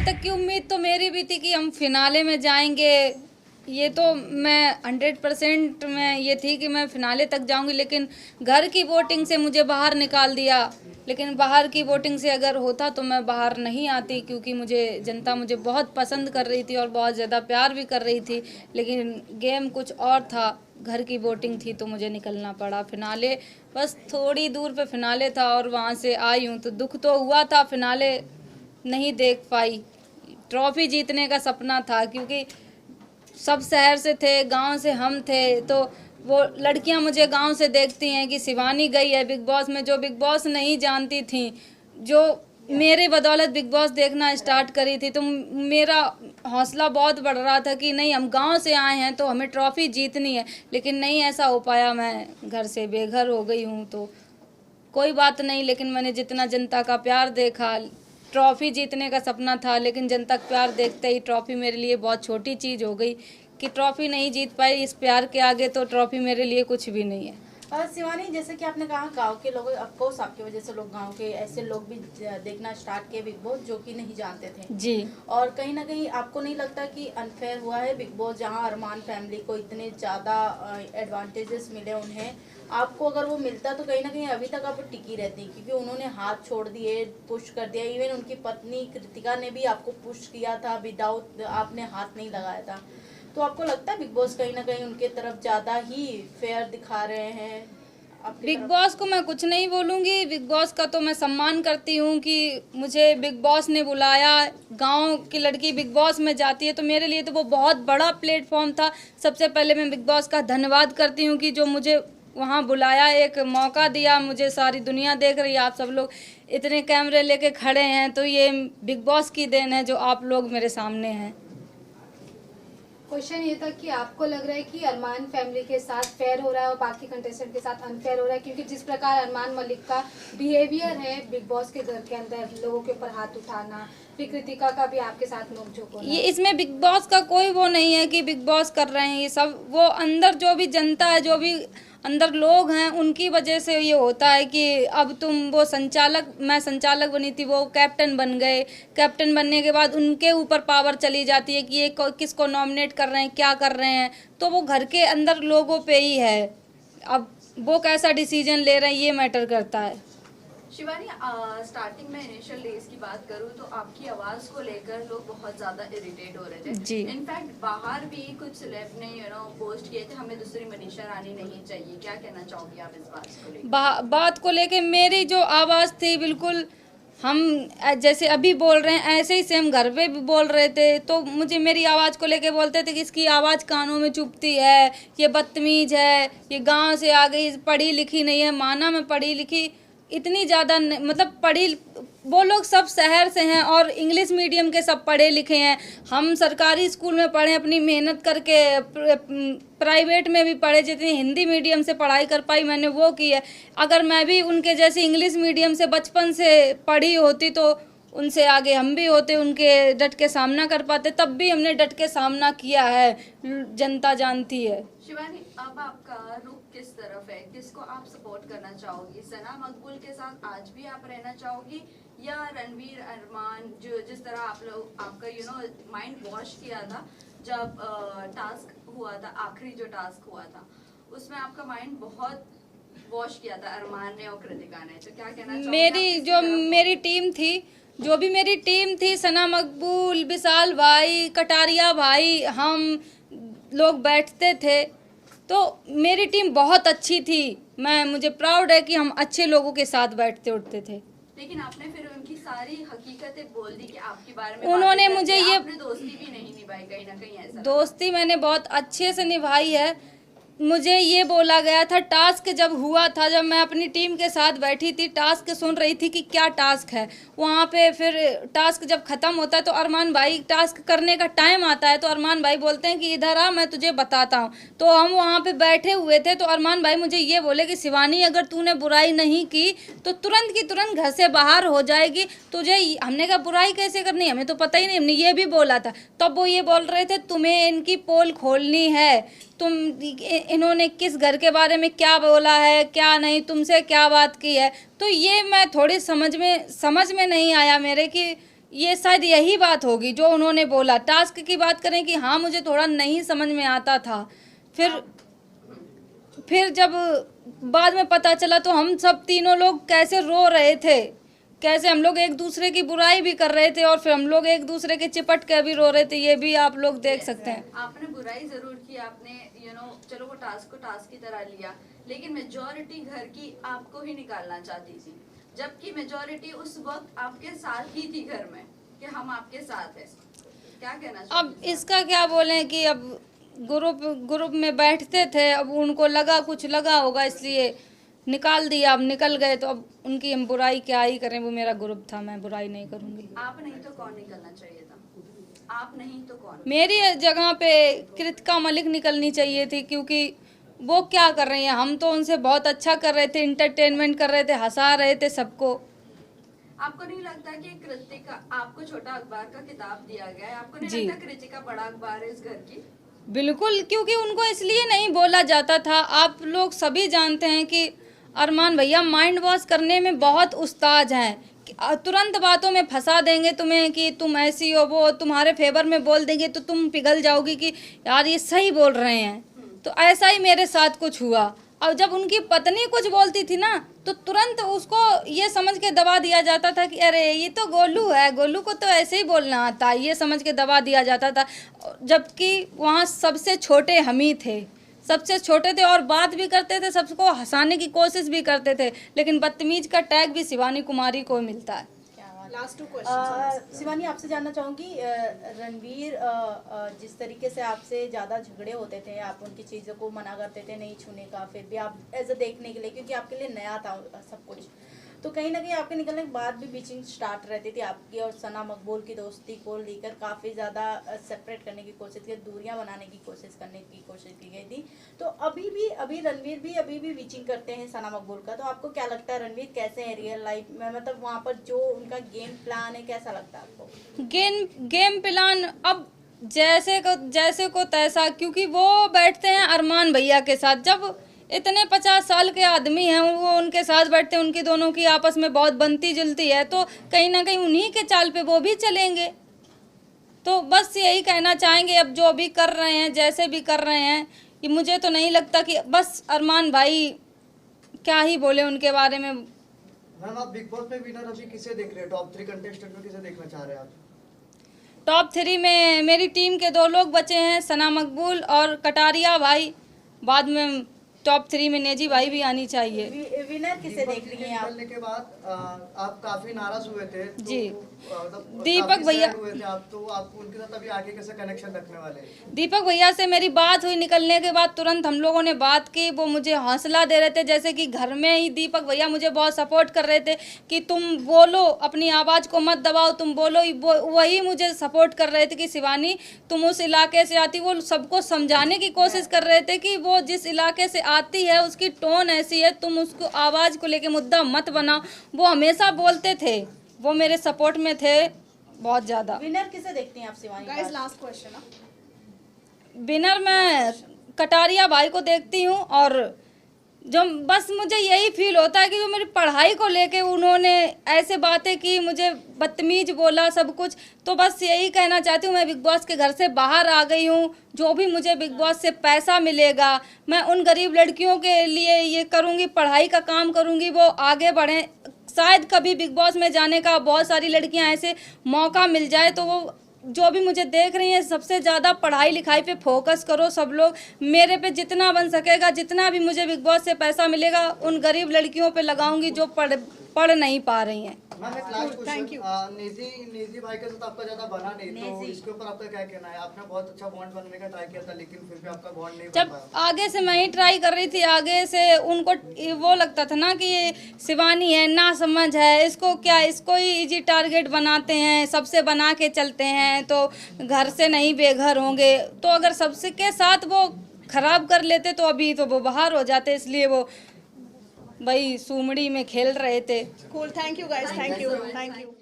तक की उम्मीद तो मेरी भी थी कि हम फिनाले में जाएंगे। ये तो मैं 100% में ये थी कि मैं फिनाले तक जाऊंगी, लेकिन घर की वोटिंग से मुझे बाहर निकाल दिया। लेकिन बाहर की वोटिंग से अगर होता तो मैं बाहर नहीं आती, क्योंकि जनता मुझे बहुत पसंद कर रही थी और बहुत ज़्यादा प्यार भी कर रही थी। लेकिन गेम कुछ और था, घर की वोटिंग थी, तो मुझे निकलना पड़ा। फिनाले बस थोड़ी दूर पे फिनाले था और वहाँ से आई हूँ, तो दुख तो हुआ था, फिनाले नहीं देख पाई। ट्रॉफी जीतने का सपना था, क्योंकि सब शहर से थे, गांव से हम थे, तो वो लड़कियां मुझे गांव से देखती हैं कि शिवानी गई है बिग बॉस में, जो बिग बॉस नहीं जानती थी, जो मेरे बदौलत बिग बॉस देखना स्टार्ट करी थी। तो मेरा हौसला बहुत बढ़ रहा था कि नहीं, हम गांव से आए हैं तो हमें ट्रॉफी जीतनी है। लेकिन नहीं ऐसा हो पाया, मैं घर से बेघर हो गई हूँ। तो कोई बात नहीं, लेकिन मैंने जितना जनता का प्यार देखा, ट्रॉफी जीतने का सपना था, लेकिन जनता का प्यार देखते ही ट्रॉफी मेरे लिए बहुत छोटी चीज़ हो गई कि ट्रॉफी नहीं जीत पाई। इस प्यार के आगे तो ट्रॉफी मेरे लिए कुछ भी नहीं है। शिवानी, जैसे कि आपने कहा गांव के लोग, ऑफकोर्स आपकी वजह से लोग, गांव के ऐसे लोग भी देखना स्टार्ट किए बिग बॉस जो कि नहीं जानते थे जी। और कहीं ना कहीं आपको नहीं लगता कि अनफेयर हुआ है बिग बॉस, जहां अरमान फैमिली को इतने ज़्यादा एडवांटेजेस मिले उन्हें, आपको अगर वो मिलता तो कहीं ना कहीं अभी तक आप टिकी रहती, क्योंकि उन्होंने हाथ छोड़ दिए, पुश कर दिया। इवन उनकी पत्नी कृतिका ने भी आपको पुश किया था, विदाउट आपने हाथ नहीं लगाया था। तो आपको लगता है बिग बॉस कहीं ना कहीं उनके तरफ ज्यादा ही फेयर दिखा रहे हैं? बिग बॉस को मैं कुछ नहीं बोलूँगी, बिग बॉस का तो मैं सम्मान करती हूँ कि मुझे बिग बॉस ने बुलाया। गांव की लड़की बिग बॉस में जाती है तो मेरे लिए तो वो बहुत बड़ा प्लेटफॉर्म था। सबसे पहले मैं बिग बॉस का धन्यवाद करती हूँ कि जो मुझे वहाँ बुलाया, एक मौका दिया। मुझे सारी दुनिया देख रही है, आप सब लोग इतने कैमरे लेके खड़े हैं, तो ये बिग बॉस की देन है जो आप लोग मेरे सामने हैं। क्वेश्चन ये था कि आपको लग रहा है कि अरमान फैमिली के साथ फेयर हो रहा है और बाकी कंटेस्टेंट के साथ अनफेयर हो रहा है, क्योंकि जिस प्रकार अरमान मलिक का बिहेवियर है बिग बॉस के घर के अंदर, लोगों के ऊपर हाथ उठाना, फिर कृतिका का भी आपके साथ नोकझोंक होना, ये इसमें बिग बॉस का कोई वो नहीं है कि बिग बॉस कर रहे हैं। ये सब वो अंदर जो भी जनता है, जो भी अंदर लोग हैं, उनकी वजह से ये होता है कि अब तुम वो संचालक, मैं संचालक बनी थी, वो कैप्टन बन गए। कैप्टन बनने के बाद उनके ऊपर पावर चली जाती है कि ये किसको नॉमिनेट कर रहे हैं, क्या कर रहे हैं। तो वो घर के अंदर लोगों पे ही है, अब वो कैसा डिसीजन ले रहे हैं ये मैटर करता है। शिवानी, स्टार्टिंग में इनिशियल डेज की बात करूँ तो आपकी आवाज को लेकर लोग बहुत ज्यादा इरिटेट हो रहे थे जी। इनफैक्ट बाहर भी कुछ सेलेब ने पोस्ट किए थे, हमें दूसरी मनीषा रानी नहीं चाहिए। क्या कहना चाहोगी आप इस बात को लेकर? बात को लेके मेरी जो आवाज़ थी, बिल्कुल हम जैसे अभी बोल रहे हैं ऐसे ही सेम घर पे भी बोल रहे थे। तो मुझे मेरी आवाज़ को लेके बोलते थे कि इसकी आवाज़ कानों में चुभती है, ये बदतमीज है, ये गांव से आ गई, पढ़ी लिखी नहीं है। माना मैं पढ़ी लिखी इतनी ज़्यादा मतलब पढ़ी, वो लोग सब शहर से हैं और इंग्लिश मीडियम के सब पढ़े लिखे हैं। हम सरकारी स्कूल में पढ़े, अपनी मेहनत करके, प्राइवेट में भी पढ़े। जितनी हिंदी मीडियम से पढ़ाई कर पाई मैंने वो की है। अगर मैं भी उनके जैसे इंग्लिश मीडियम से बचपन से पढ़ी होती तो उनसे आगे हम भी होते, उनके डट के सामना कर पाते। तब भी हमने डट के सामना किया है, जनता जानती है। शिवानी, अब आपका रुख किस तरफ है? किसको आप सपोर्ट करना चाहोगी? सना मकबूल के साथ आज भी आप रहना चाहोगी या रणवीर, अरमान, जो जिस तरह आप लोग आपका माइंड वॉश किया था जब टास्क हुआ था, आखिरी जो टास्क हुआ था उसमें आपका माइंड बहुत वॉश किया था अरमान ने और कृतिका ने, तो क्या कहना चाहोगी? मेरी टीम थी, जो भी मेरी टीम थी, सना मकबूल, विशाल भाई, कटारिया भाई, हम लोग बैठते थे तो मेरी टीम बहुत अच्छी थी। मुझे प्राउड है कि हम अच्छे लोगों के साथ बैठते उठते थे। लेकिन आपने फिर उनकी सारी हकीकतें बोल दी कि आपके बारे में उन्होंने मुझे ये आपने दोस्ती भी नहीं निभाई, कहीं ना कहीं ऐसा दोस्ती मैंने बहुत अच्छे से निभाई है। मुझे ये बोला गया था, टास्क जब हुआ था, जब मैं अपनी टीम के साथ बैठी थी, टास्क सुन रही थी कि क्या टास्क है वहाँ पे। फिर टास्क जब ख़त्म होता है तो अरमान भाई, टास्क करने का टाइम आता है तो अरमान भाई बोलते हैं कि इधर आ, मैं तुझे बताता हूँ। तो हम वहाँ पे बैठे हुए थे तो अरमान भाई मुझे ये बोले कि शिवानी, अगर तूने बुराई नहीं की तो तुरंत की तुरंत घर से बाहर हो जाएगी तुझे। हमने कहा बुराई कैसे करनी, हमें तो पता ही नहीं, हमने ये भी बोला था। तब वो ये बोल रहे थे तुम्हें इनकी पोल खोलनी है, तुम इन्होंने किस घर के बारे में क्या बोला है, क्या नहीं, तुमसे क्या बात की है। तो ये मैं थोड़ी समझ में नहीं आया मेरे कि ये शायद यही बात होगी जो उन्होंने बोला। टास्क की बात करें कि हाँ मुझे थोड़ा नहीं समझ में आता था, फिर जब बाद में पता चला तो हम सब तीनों लोग कैसे रो रहे थे, कैसे हम लोग एक दूसरे की बुराई भी कर रहे थे और फिर हम लोग एक दूसरे के चिपट के भी रो रहे थे, ये भी आप लोग देख सकते हैं। आपने बुराई जरूर की, आपने चलो वो टास्क को टास्क की तरह लिया, लेकिन मेजॉरिटी घर की आपको ही निकालना चाहती थी, जबकि मेजॉरिटी उस वक्त आपके साथ ही थी घर में कि हम आपके साथ हैं। क्या कहना चाहिए? अब इसका क्या बोलें कि अब ग्रुप में बैठते थे, अब उनको लगा कुछ लगा होगा इसलिए निकाल दिया, अब निकल गए तो अब उनकी हम बुराई क्या ही करें, वो मेरा ग्रुप था, मैं बुराई नहीं करूंगी। आप नहीं तो कौन निकलना चाहिए था? आप नहीं तो कौन? मेरी जगह पे कृतिका मलिक निकलनी चाहिए थी, क्योंकि वो क्या कर रही हैं, हम तो उनसे बहुत अच्छा कर रहे थे, इंटरटेनमेंट कर रहे थे, हंसा रहे थे सबको। आपको नहीं लगता कि कृतिका, आपको छोटा अखबार का किताब दिया गया है, आपको नहीं जी। लगता कृतिका बड़ा अखबार है इस घर की? बिल्कुल, क्योंकि उनको इसलिए नहीं बोला जाता था। आप लोग सभी जानते हैं कि अरमान भैया माइंड वॉश करने में बहुत उस्ताद हैं, तुरंत बातों में फंसा देंगे तुम्हें कि तुम ऐसी हो, वो तुम्हारे फेवर में बोल देंगे तो तुम पिघल जाओगी कि यार ये सही बोल रहे हैं। तो ऐसा ही मेरे साथ कुछ हुआ। अब जब उनकी पत्नी कुछ बोलती थी ना तो तुरंत उसको ये समझ के दबा दिया जाता था कि अरे ये तो गोलू है, गोलू को तो ऐसे ही बोलना आता, ये समझ के दबा दिया जाता था। जबकि वहाँ सबसे छोटे हम ही थे, सबसे छोटे थे और बात भी करते थे, सबको हंसाने की कोशिश भी करते थे, लेकिन बदतमीज का टैग भी शिवानी कुमारी को मिलता है। लास्ट 2 क्वेश्चन शिवानी, आपसे जानना चाहूँगी, रणवीर जिस तरीके से आपसे ज़्यादा झगड़े होते थे, आप उनकी चीज़ों को मना करते थे नहीं छूने का, फिर भी आप एज अ देखने के लिए, क्योंकि आपके लिए नया था सब कुछ, तो कहीं ना कहीं आपके निकलने के बाद भी बीचिंग स्टार्ट रहती थी आपकी और सना मकबूल की दोस्ती को लेकर काफ़ी ज़्यादा सेपरेट करने की कोशिश की, दूरियां बनाने की कोशिश की गई थी। तो अभी रणवीर भी अभी भी बीचिंग करते हैं सना मकबूल का, तो आपको क्या लगता है रणवीर कैसे हैं रियल लाइफ में, मतलब वहाँ पर जो उनका गेम प्लान है कैसा लगता है आपको? गेम प्लान अब जैसे को तैसा, क्योंकि वो बैठते हैं अरमान भैया के साथ। जब इतने 50 साल के आदमी हैं वो उनके साथ बैठते हैं, उनकी दोनों की आपस में बहुत बनती जुलती है, तो कहीं ना कहीं उन्हीं के चाल पे वो भी चलेंगे। तो बस यही कहना चाहेंगे, अब जो भी कर रहे हैं जैसे भी कर रहे हैं, कि मुझे तो नहीं लगता कि बस अरमान भाई क्या ही बोले उनके बारे में। मैम आप बिग बॉस में विनर अभी किसे देख रहे हैं? टॉप 3 कंटेस्टेंट में किसे देखना चाह रहे हैं आप? टॉप 3 में मेरी टीम के 2 लोग बचे हैं, सना मकबूल और कटारिया भाई। बाद में टॉप 3 में नेजी भाई भी आनी चाहिए। विनर किसे देख रही हैं आप? निकलने के बाद आप काफी नाराज हुए थे तो, जी। मतलब दीपक भैया हुए थे आप, तो आप उनके साथ अभी आगे कैसे कनेक्शन रखने वाले हैं? दीपक भैया से मेरी बात हुई, निकलने के बाद तुरंत हम लोगों ने बात की, वो मुझे हौसला दे रहे थे, जैसे कि घर में ही दीपक भैया मुझे बहुत सपोर्ट कर रहे थे कि तुम बोलो, अपनी आवाज़ को मत दबाओ, तुम बोलो। वही मुझे सपोर्ट कर रहे थे कि शिवानी तुम उस इलाके से आती, वो सबको समझाने की कोशिश कर रहे थे कि वो जिस इलाके से आती है उसकी टोन ऐसी है, तुम उसको आवाज़ को लेके मुद्दा मत बनाओ। वो हमेशा बोलते थे, वो मेरे सपोर्ट में थे बहुत ज़्यादा। विनर किसे देखती हैं आप Shivani? Guys last question. Winner मैं कटारिया भाई को देखती हूँ, और जो बस मुझे यही फील होता है कि जो मेरी पढ़ाई को लेके उन्होंने ऐसे बातें की, मुझे बदतमीज बोला सब कुछ, तो बस यही कहना चाहती हूँ मैं बिग बॉस के घर से बाहर आ गई हूँ। जो भी मुझे बिग बॉस से पैसा मिलेगा मैं उन गरीब लड़कियों के लिए ये करूँगी, पढ़ाई का काम करूँगी, वो आगे बढ़ें। शायद कभी बिग बॉस में जाने का बहुत सारी लड़कियां ऐसे मौका मिल जाए, तो वो जो भी मुझे देख रही हैं सबसे ज़्यादा पढ़ाई लिखाई पे फोकस करो सब लोग। मेरे पे जितना बन सकेगा, जितना भी मुझे बिग बॉस से पैसा मिलेगा उन गरीब लड़कियों पे लगाऊंगी जो पढ़ नहीं पा रही हैं। मैम एक लास्ट क्वेश्चन, नेजी भाई के साथ आपका ज्यादा बना नहीं, तो इसके ऊपर आपका क्या कहना है? आपने बहुत अच्छा बॉन्ड बनाने का ट्राई किया था, लेकिन फिर भी आपका बॉन्ड नहीं बन जब पाया। आगे से मैं ही ट्राई कर रही थी, आगे से उनको वो लगता था ना कि ये शिवानी है, ना समझ है, इसको क्या, इसको ही इजी टारगेट बनाते हैं, सबसे बना के चलते हैं तो घर से नहीं बेघर होंगे। तो अगर सबसे के साथ वो खराब कर लेते तो अभी तो वो बाहर हो जाते, इसलिए वो भाई सुमड़ी में खेल रहे थे। Cool. Thank you guys. Thank you.